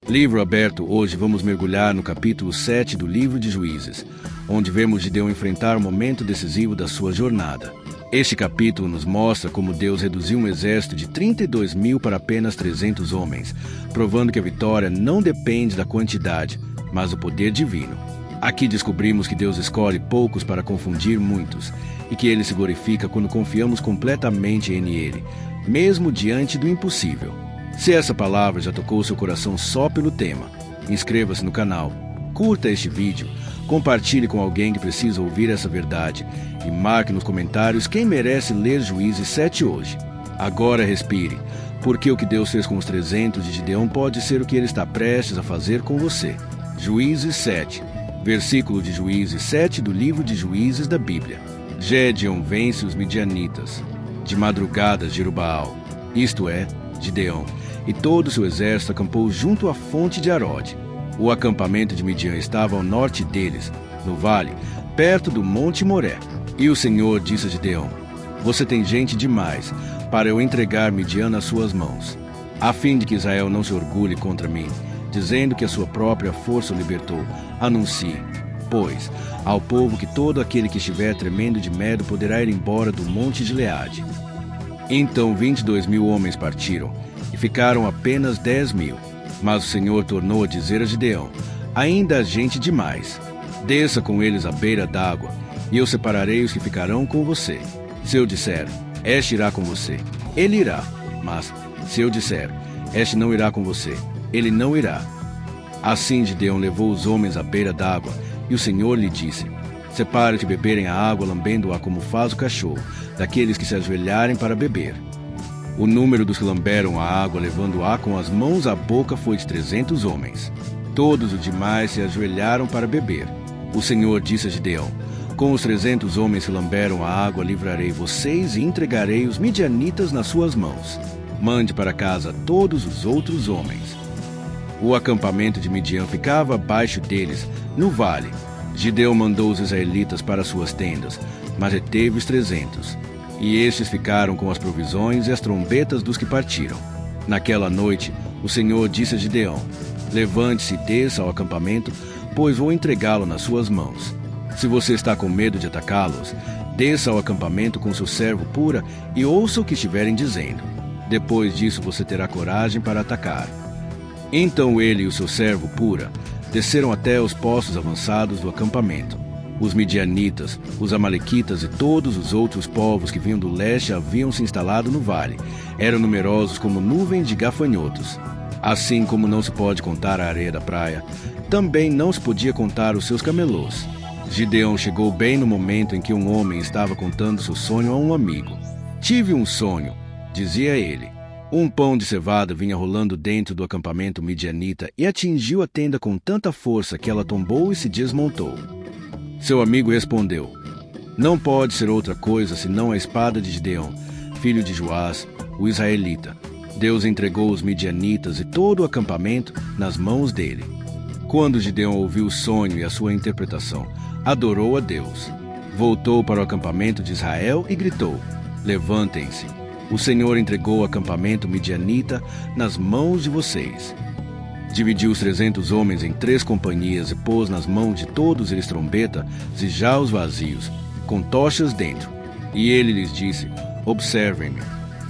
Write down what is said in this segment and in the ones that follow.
Livro aberto. Hoje vamos mergulhar no capítulo 7 do livro de Juízes, onde vemos Gideão enfrentar o momento decisivo da sua jornada. Este capítulo nos mostra como Deus reduziu um exército de 32.000 para apenas 300 homens, provando que a vitória não depende da quantidade, mas do poder divino. Aqui descobrimos que Deus escolhe poucos para confundir muitos, e que Ele se glorifica quando confiamos completamente em Ele, mesmo diante do impossível. Se essa palavra já tocou seu coração só pelo tema, inscreva-se no canal, curta este vídeo, compartilhe com alguém que precisa ouvir essa verdade e marque nos comentários quem merece ler Juízes 7 hoje. Agora respire, porque o que Deus fez com os 300 de Gideão pode ser o que Ele está prestes a fazer com você. Juízes 7, versículo de Juízes 7 do livro de Juízes da Bíblia. Gédeon vence os midianitas. De madrugada, Jerubaal, isto é, Gideão, e todo o seu exército acampou junto à fonte de Arode. O acampamento de Midian estava ao norte deles, no vale, perto do Monte Moré. E o Senhor disse a Gideão: Você tem gente demais para eu entregar Midian nas suas mãos, a fim de que Israel não se orgulhe contra mim, dizendo que a sua própria força o libertou. Anuncie, pois, ao povo que todo aquele que estiver tremendo de medo poderá ir embora do monte de Gileade. Então 22.000 homens partiram, e ficaram apenas 10.000. Mas o Senhor tornou a dizer a Gideão: Ainda há gente demais. Desça com eles à beira d'água, e eu separarei os que ficarão com você. Se eu disser, este irá com você, ele irá. Mas, se eu disser, este não irá com você, ele não irá. Assim Gideão levou os homens à beira d'água, e o Senhor lhe disse: Separe-te beberem a água, lambendo-a como faz o cachorro, daqueles que se ajoelharem para beber. O número dos que lamberam a água, levando-a com as mãos à boca, foi de 300 homens. Todos os demais se ajoelharam para beber. O Senhor disse a Gideão: Com os 300 homens que lamberam a água, livrarei vocês e entregarei os midianitas nas suas mãos. Mande para casa todos os outros homens. O acampamento de Midian ficava abaixo deles, no vale. Gideão mandou os israelitas para suas tendas, mas reteve os 300. E estes ficaram com as provisões e as trombetas dos que partiram. Naquela noite, o Senhor disse a Gideão: Levante-se e desça ao acampamento, pois vou entregá-lo nas suas mãos. Se você está com medo de atacá-los, desça ao acampamento com seu servo Pura e ouça o que estiverem dizendo. Depois disso você terá coragem para atacar. Então ele e o seu servo Pura desceram até os postos avançados do acampamento. Os midianitas, os amalequitas e todos os outros povos que vinham do leste haviam se instalado no vale. Eram numerosos como nuvens de gafanhotos. Assim como não se pode contar a areia da praia, também não se podia contar os seus camelôs. Gideão chegou bem no momento em que um homem estava contando seu sonho a um amigo. Tive um sonho, dizia ele. Um pão de cevada vinha rolando dentro do acampamento midianita e atingiu a tenda com tanta força que ela tombou e se desmontou. Seu amigo respondeu: Não pode ser outra coisa senão a espada de Gideão, filho de Joás, o israelita. Deus entregou os midianitas e todo o acampamento nas mãos dele. Quando Gideão ouviu o sonho e a sua interpretação, adorou a Deus. Voltou para o acampamento de Israel e gritou: Levantem-se! O Senhor entregou o acampamento midianita nas mãos de vocês. Dividiu os 300 homens em 3 companhias e pôs nas mãos de todos eles trombetas e jaus vazios, com tochas dentro. E ele lhes disse: Observem-me,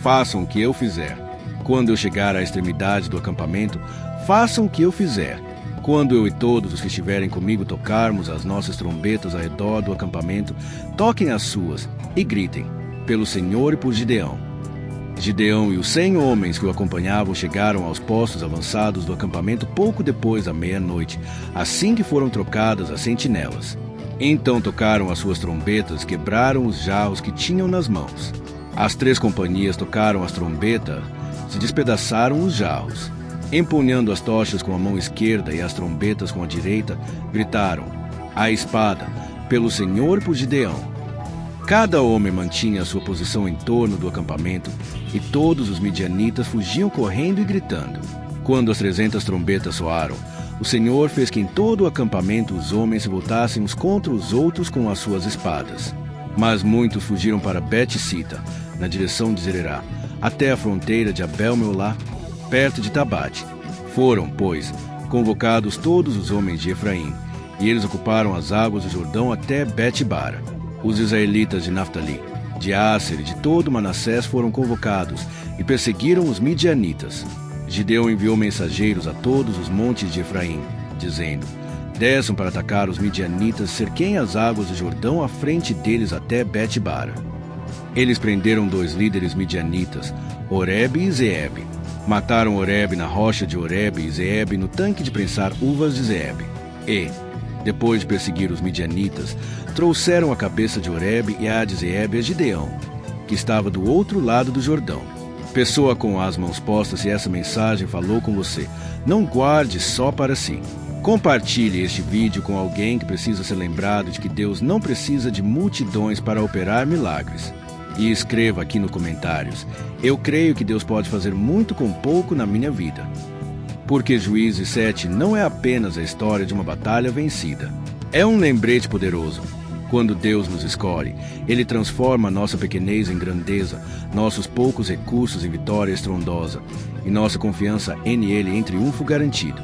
façam o que eu fizer. Quando eu chegar à extremidade do acampamento, façam o que eu fizer. Quando eu e todos os que estiverem comigo tocarmos as nossas trombetas ao redor do acampamento, toquem as suas e gritem: Pelo Senhor e por Gideão. Gideão e os 100 homens que o acompanhavam chegaram aos postos avançados do acampamento pouco depois da meia-noite, assim que foram trocadas as sentinelas. Então tocaram as suas trombetas e quebraram os jarros que tinham nas mãos. As 3 companhias tocaram as trombetas e despedaçaram os jarros. Empunhando as tochas com a mão esquerda e as trombetas com a direita, gritaram: A espada, pelo Senhor e por Gideão. Cada homem mantinha a sua posição em torno do acampamento, e todos os midianitas fugiam correndo e gritando. Quando as 300 trombetas soaram, o Senhor fez que em todo o acampamento os homens se voltassem uns contra os outros com as suas espadas. Mas muitos fugiram para Bet-sita, na direção de Zererá, até a fronteira de Abel-meolá, perto de Tabate. Foram, pois, convocados todos os homens de Efraim, e eles ocuparam as águas do Jordão até Bet-bara. Os israelitas de Naftali, de Asser e de todo Manassés foram convocados e perseguiram os midianitas. Gideão enviou mensageiros a todos os montes de Efraim, dizendo: desçam para atacar os midianitas, cerquem as águas do Jordão à frente deles até Bet-bara. Eles prenderam 2 líderes midianitas, Oreb e Zeeb. Mataram Oreb na rocha de Oreb e Zeeb no tanque de prensar uvas de Zeeb. E, depois de perseguir os midianitas, trouxeram a cabeça de Oreb e a de Zeeb a Gideão, que estava do outro lado do Jordão. Pessoa com as mãos postas, se essa mensagem falou com você, não guarde só para si. Compartilhe este vídeo com alguém que precisa ser lembrado de que Deus não precisa de multidões para operar milagres. E escreva aqui nos comentários: eu creio que Deus pode fazer muito com pouco na minha vida. Porque Juízes 7 não é apenas a história de uma batalha vencida. É um lembrete poderoso. Quando Deus nos escolhe, Ele transforma nossa pequenez em grandeza, nossos poucos recursos em vitória estrondosa, e nossa confiança em Ele em triunfo garantido.